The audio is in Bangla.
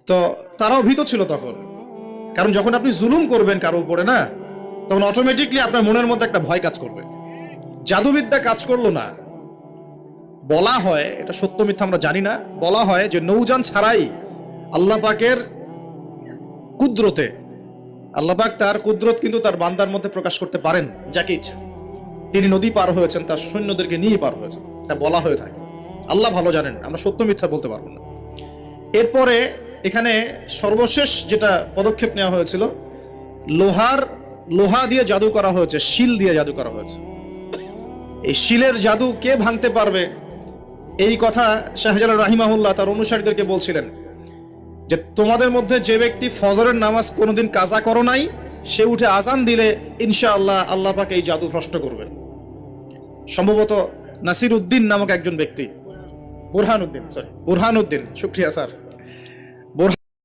তো তারাও ভীত ছিল তখন, কারণ যখন আপনি জুলুম করবেন কারো উপরে না, তখন অটোমেটিকলি আপনার মনের মধ্যে একটা ভয় কাজ করবে। জাদুবিদ্যা কাজ করলো না। বলা হয়, এটা সত্য মিথ্যা আমরা জানি না, বলা হয় যে নৌযান ছাড়াই আল্লাহ পাকের কুদরতে, আল্লাহ পাক তার কুদরত কিন্তু তার বান্দার মধ্যে প্রকাশ করতে পারেন যাকে ইচ্ছা। তিনি নদী পার হয়েছেন, তার সৈন্যদেরকে নিয়ে পার হয়েছেন, এটা বলা হয়ে থাকে। আল্লাহ ভালো জানেন, আমরা সত্য মিথ্যা বলতে পারবো না। এরপরে এখানে সর্বশেষ যেটা পদক্ষেপ নেওয়া হয়েছিল, লোহা দিয়ে জাদু করা হয়েছে, শিল দিয়ে জাদু করা হয়েছে। এই শিলের জাদু কে ভাঙতে পারবে, এই কথা শাহজালাল রাহিমাহুল্লাহ তার অনুসারীদেরকে বলছিলেন যে তোমাদের মধ্যে যে ব্যক্তি ফজরের নামাজ কোনোদিন কাজা করো নাই, সে উঠে আজান দিলে ইনশাআল্লাহ আল্লাহ পাক এই জাদু ভ্রষ্ট করবেন। সম্ভবত নাসির উদ্দিন নামক একজন ব্যক্তি, বুরহানুদ্দিন, শুক্রিয়া স্যার।